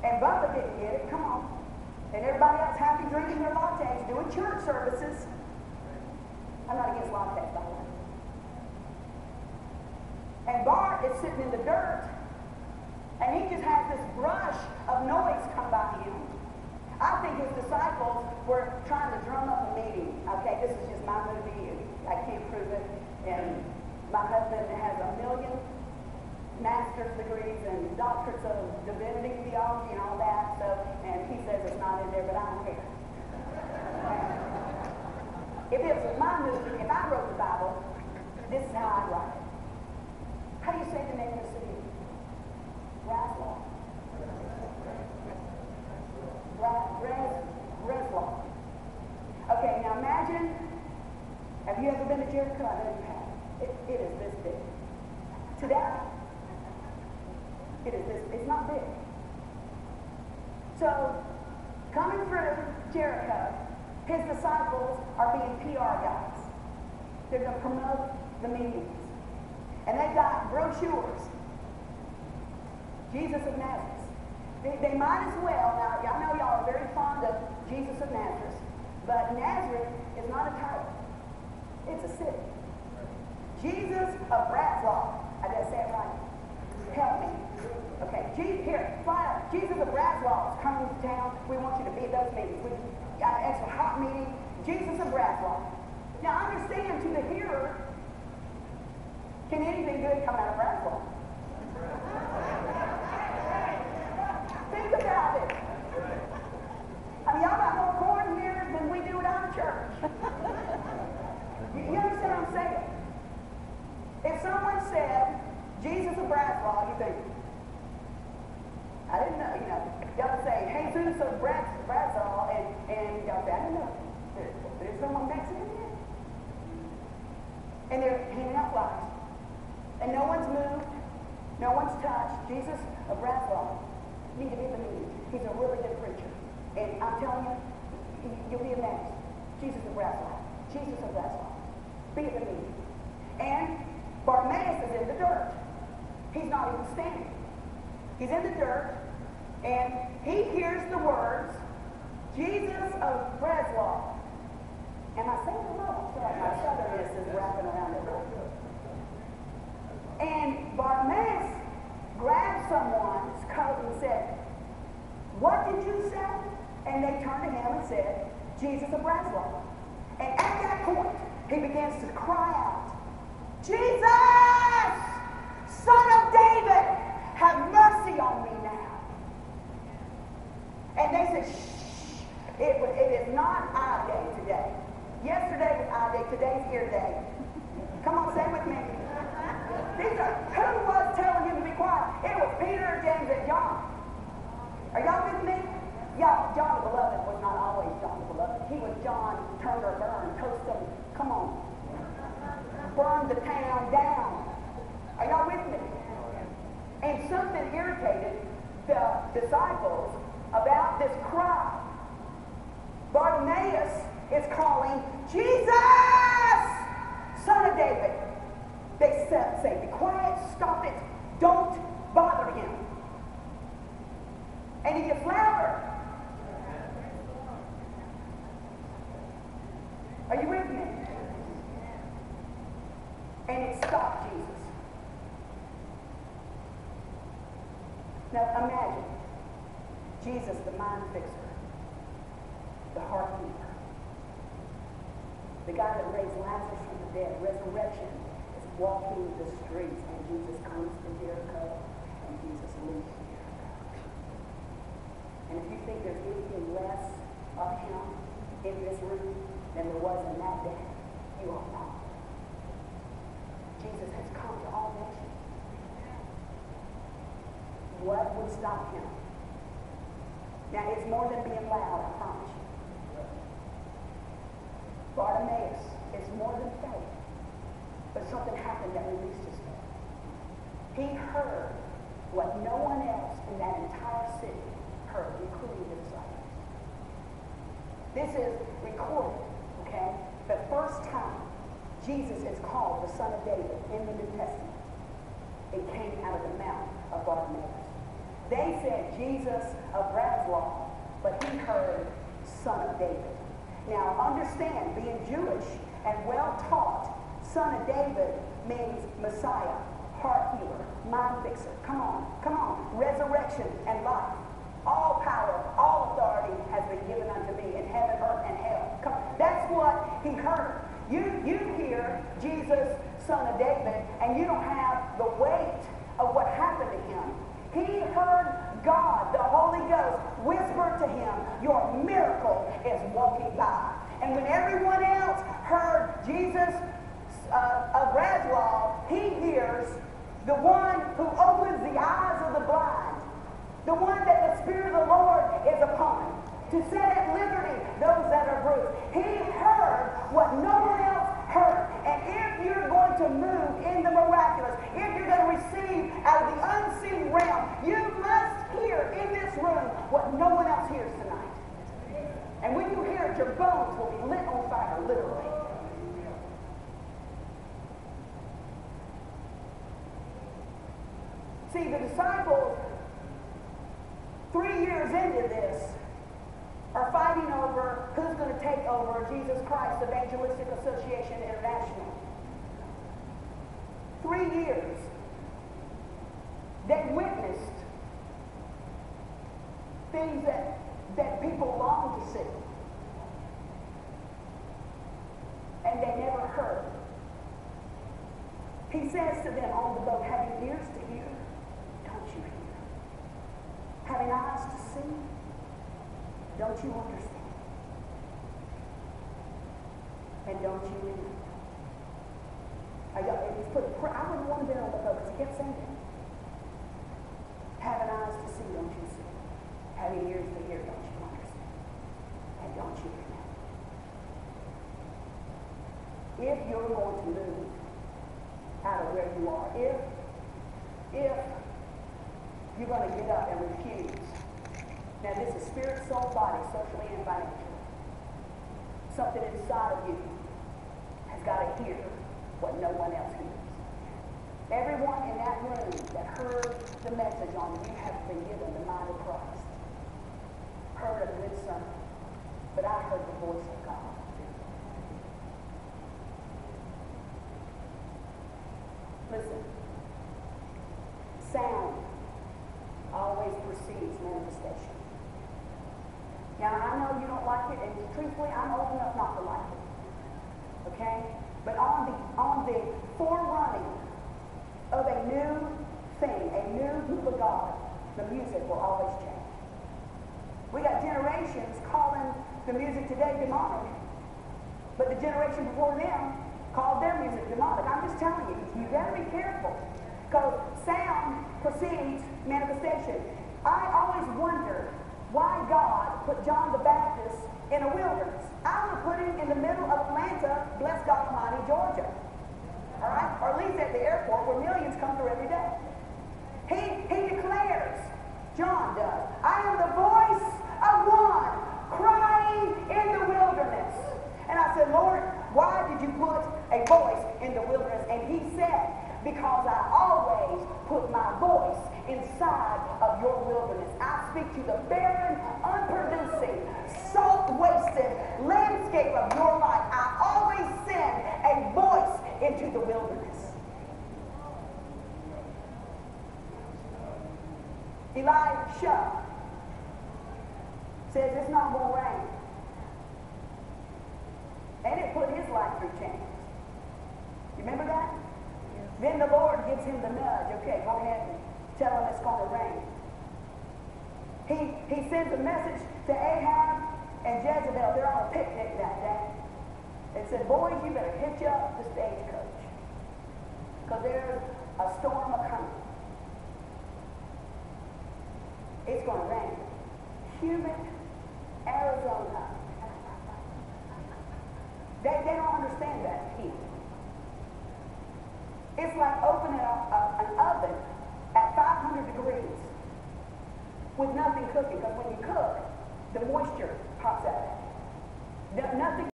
And Bubba didn't get it, come on. And everybody else happy drinking their lattes, doing church services. I'm not against lattes, by the way. And Bart is sitting in the dirt, and he just has this rush of noise come by him. I think his disciples were trying to drum up a meeting. Okay, this is just my movie. I can't prove it. And my husband has 1 million master's degrees and doctorates of divinity, theology, and all that. So, and he says it's not in there, but I don't care. If it was my movie, if I wrote the Bible, this is how I'd write it. How do you say the name of the city? Breslau. Breslau. Okay, now imagine, have you ever been to Jericho? I know you have. It is this big. Today, it is this, it's not big. So, coming through Jericho, his disciples are being PR guys. They're going to promote the meetings. And they've got brochures. Jesus of Nazareth. They might as well, now I know y'all are very fond of Jesus of Nazareth, but Nazareth is not a title. It's a city. Jesus of Breslau. I did say it right. Help me. Okay, here, fly up. Jesus of Breslau is coming to town. We want you to be at those meetings. We got an extra hot meeting. Jesus of Breslau. Now understand, to the hearer, can anything good come out of Breslau? Think about it. I mean, y'all got more corn here than we do at our church. You understand what I'm saying? If someone said, Jesus of Breslau, you think, I didn't know, y'all would say, Jesus of Breslau, and y'all say, I didn't know. There's someone Mexican here. And they're handing out flyers. And no one's moved, no one's touched. Jesus of Breslau, you need to be at the meeting. He's a really good preacher. And I'm telling you, you'll be amazed. Jesus of Breslau. Jesus of Breslau. Be at the meeting. And Bartimaeus is in the dirt. He's not even standing. He's in the dirt, and he hears the words, Jesus of Breslau. Am I saying it wrong? Sorry, my southernness is wrapping around it. And Bartimaeus grabbed someone's coat and said, what did you say? And they turned to him and said, Jesus of Breslau. And at that point, he begins to cry out, Jesus, Son of David, have mercy on me now. And they said, shh, it is not eye day today. Yesterday was eye day, today's ear day. Come on, say it with me. Who was telling him to be quiet? It was Peter, James, and John. Are y'all with me? Y'all, John the Beloved was not always John the Beloved. He was John, turn or burn, toast them. Come on. Burn the town down. Are y'all with me? And something irritated the disciples about this cry. Bartimaeus is calling, Jesus, Son of David. They say, be quiet, stop it, don't bother him. And he gets louder. Are you with me? And it stopped Jesus. Now imagine Jesus, the mind fixer, the heart keeper, the guy that raised Lazarus from the dead, resurrection, is walking the streets, and Jesus comes to Jericho, and Jesus leaves Jericho. And if you think there's anything less of him in this room than there was in that day, you are wrong. Jesus has come to all nations. What would stop him? Now, it's more than being loud, I promise you. Bartimaeus is more than faith, but something happened that released his faith. He heard what no one else in that entire city heard, including the disciples. This is recorded, okay? The first time Jesus is called the Son of David in the New Testament, it came out of the mouth of Bartimaeus. They said Jesus of Brazlaw, but he heard Son of David. Now understand, being Jewish and well taught, Son of David means Messiah, heart healer, mind fixer. Come on. Resurrection and life. All power, all authority has been given unto me in heaven, earth, and hell. Come, that's what he heard. You hear Jesus, Son of David, and you don't have the weight of what happened to him. He heard God, the Holy Ghost, whisper to him, your miracle is walking by. And when everyone else heard Jesus of Brazlaw, he hears the one who opens the eyes of the blind, the one that the Spirit of the Lord is upon, to set at liberty those that are bruised. He heard what no one else heard. And if you're going to move in the miraculous, if you're going to receive out of the unseen realm, you must hear in this room what no one else hears tonight. And when you hear it, your bones will be lit on fire, literally. See, the disciples, 3 years into this, are fighting over who's going to take over Jesus Christ Evangelistic Association International. 3 years. They witnessed things that people long to see. And they never heard. He says to them on the boat, having ears to hear, don't you hear? Having eyes to see, don't you understand? And don't you remember? I wouldn't want to be on the boat because he kept saying it. Having eyes to see, don't you see? Having ears to hear, don't you understand? And don't you remember? If you're going to move out of where you are, if you're going to get up and refuse. Now this is spirit, soul, body, socially and financially. Something inside of you has got to hear what no one else hears. Everyone in that room that heard the message on you have been given the mind of Christ. Heard a good sermon. But I heard the voice of God. Listen. Sound always precedes manifestation. Now, I know you don't like it, and truthfully, I'm old enough not to like it. Okay? But on the forerunning of a new thing, a new move of God, the music will always change. We got generations calling the music today demonic, but the generation before them called their music demonic. I'm just telling you, you got to be careful, because sound precedes manifestation. I always wondered why God put John the Baptist in a wilderness. I would put him in the middle of Atlanta, bless God Almighty, Georgia. All right? Or at least at the airport where millions come through every day. He declares, John does, I am the voice of one crying in the wilderness. And I said, Lord, why did you put a voice in the wilderness? And he said, because I always put my voice inside of your wilderness. I speak to the barren, unproducing, salt-wasted landscape of your life. I always send a voice into the wilderness. Elisha says it's not going to rain. And it put his life through change. You remember that? Then the Lord gives him the nudge. Okay, go ahead and tell him it's going to rain. He sends a message to Ahab and Jezebel. They're on a picnic that day. And said, boys, you better hitch up the stagecoach, because there's a storm a-coming. It's going to rain. Humid Arizona. They don't understand that heat. It's like opening an oven at 500 degrees with nothing cooking, because when you cook, the moisture